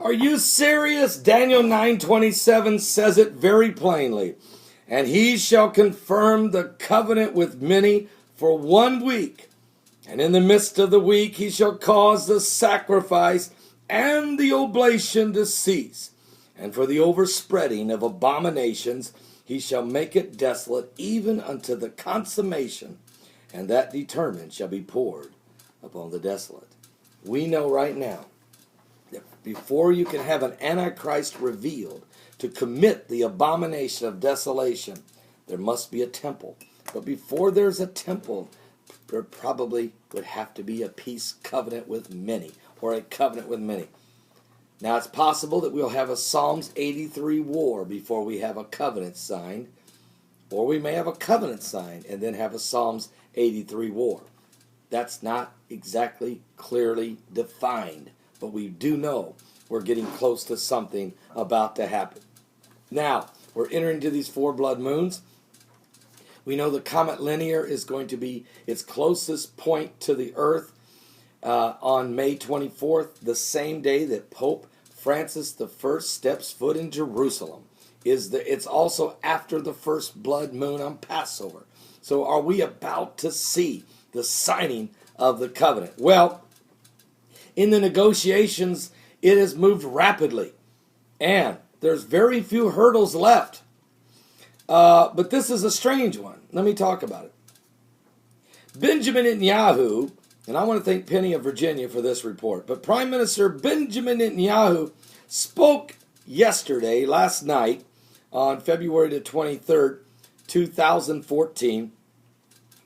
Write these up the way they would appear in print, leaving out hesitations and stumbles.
Are you serious? Daniel 9:27 says it very plainly. And he shall confirm the covenant with many for 1 week. And in the midst of the week he shall cause the sacrifice and the oblation to cease. And for the overspreading of abominations he shall make it desolate even unto the consummation. And that determined shall be poured upon the desolate. We know right now that before you can have an Antichrist revealed to commit the abomination of desolation, there must be a temple. But before there's a temple, there probably would have to be a peace covenant with many, or a covenant with many. Now it's possible that we'll have a Psalms 83 war before we have a covenant signed, or we may have a covenant signed and then have a Psalms 83 war. That's not exactly clearly defined, but we do know we're getting close to something about to happen. Now, we're entering into these 4 blood moons. We know the comet Linear is going to be its closest point to the Earth on May 24th, the same day that Pope Francis I steps foot in Jerusalem. It's also after the first blood moon on Passover. So are we about to see the signing of the covenant? Well, in the negotiations, it has moved rapidly, and there's very few hurdles left. But this is a strange one. Let me talk about it. Benjamin Netanyahu, and I want to thank Penny of Virginia for this report, but Prime Minister Benjamin Netanyahu spoke last night, on February the 23rd, 2014,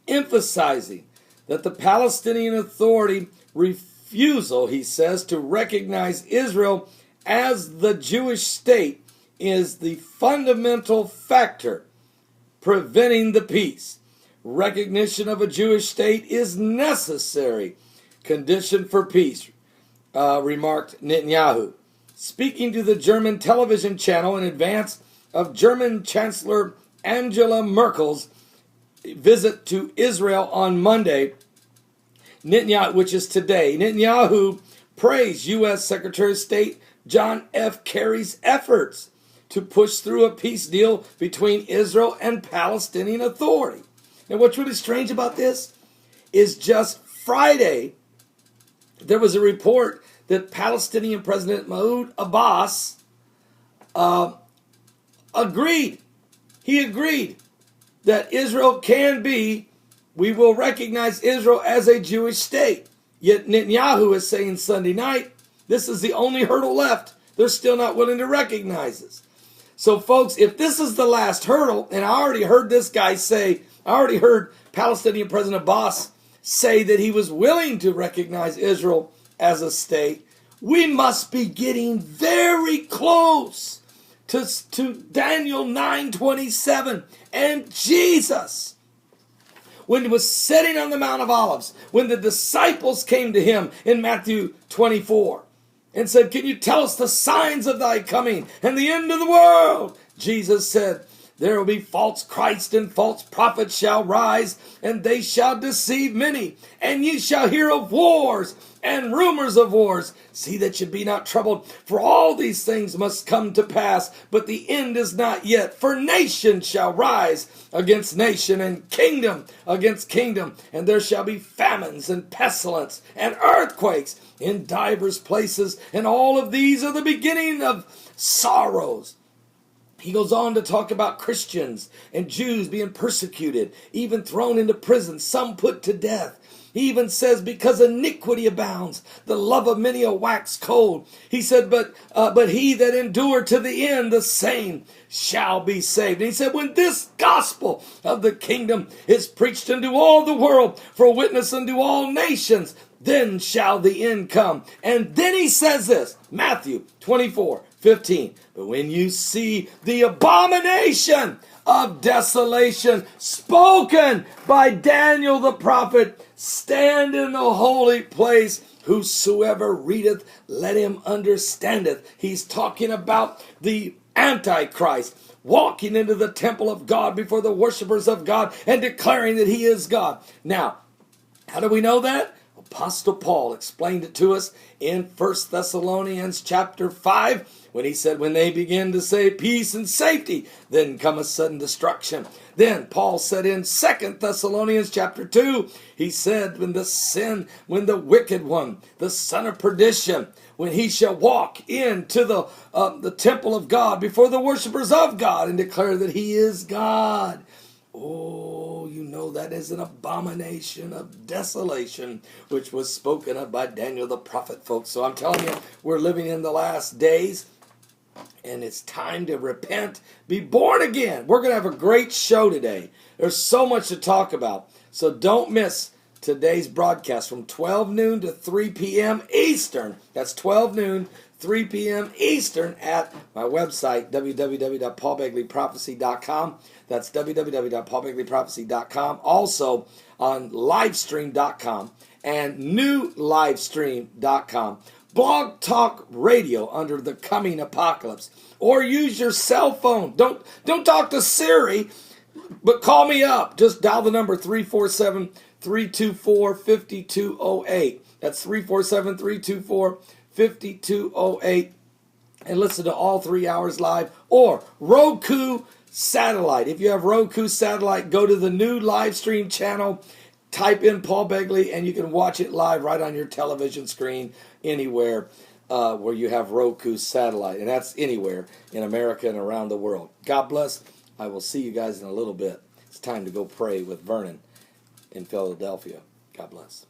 emphasizing that the Palestinian Authority refusal, he says, to recognize Israel as the Jewish state is the fundamental factor preventing the peace. Recognition of a Jewish state is necessary condition for peace, remarked Netanyahu. Speaking to the German television channel in advance of German Chancellor Angela Merkel's visit to Israel on Monday, Netanyahu, which is today, Netanyahu praised U.S. Secretary of State John F. Kerry's efforts to push through a peace deal between Israel and Palestinian Authority. Now, what's really strange about this is just Friday, there was a report that Palestinian President Mahmoud Abbas agreed. He agreed that Israel can be, we will recognize Israel as a Jewish state. Yet Netanyahu is saying Sunday night, this is the only hurdle left. They're still not willing to recognize us. So folks, if this is the last hurdle, and I already heard this guy say, I already heard Palestinian President Abbas say that he was willing to recognize Israel as a state, we must be getting very close to Daniel 9:27 and Jesus. When he was sitting on the Mount of Olives, when the disciples came to him in Matthew 24 and said, can you tell us the signs of thy coming and the end of the world? Jesus said, there will be false Christ and false prophets shall rise, and they shall deceive many. And ye shall hear of wars and rumors of wars. See that ye be not troubled, for all these things must come to pass, but the end is not yet. For nation shall rise against nation, and kingdom against kingdom. And there shall be famines and pestilence and earthquakes in divers places. And all of these are the beginning of sorrows. He goes on to talk about Christians and Jews being persecuted, even thrown into prison, some put to death. He even says, because iniquity abounds, the love of many will wax cold. He said, but he that endured to the end, the same shall be saved. And he said, when this gospel of the kingdom is preached unto all the world for a witness unto all nations, then shall the end come. And then he says this, Matthew 24:15. But when you see the abomination of desolation spoken by Daniel the prophet, stand in the holy place. Whosoever readeth, let him understandeth. He's talking about the Antichrist walking into the temple of God before the worshipers of God and declaring that he is God. Now, how do we know that? Apostle Paul explained it to us in 1 Thessalonians chapter 5 when he said, when they begin to say peace and safety, then cometh sudden destruction. Then Paul said in 2 Thessalonians chapter 2, he said, when the wicked one, the son of perdition, when he shall walk into the temple of God before the worshipers of God and declare that he is God. Oh, you know that is an abomination of desolation, which was spoken of by Daniel the prophet, folks. So I'm telling you, we're living in the last days, and it's time to repent, be born again. We're going to have a great show today. There's so much to talk about. So don't miss today's broadcast from 12 noon to 3 p.m. Eastern. That's 12 noon, 3 p.m. Eastern at my website, www.paulbegleyprophecy.com. That's www.paulbegleyprophecy.com. Also on livestream.com and newlivestream.com. Blog Talk Radio under the coming apocalypse. Or use your cell phone. Don't talk to Siri, but call me up. Just dial the number 347-324-5208. That's 347-324-5208. And listen to all 3 hours live. Or Roku Satellite. If you have Roku Satellite, go to the new live stream channel, type in Paul Begley, and you can watch it live right on your television screen anywhere where you have Roku Satellite. And that's anywhere in America and around the world. God bless. I will see you guys in a little bit. It's time to go pray with Vernon in Philadelphia. God bless.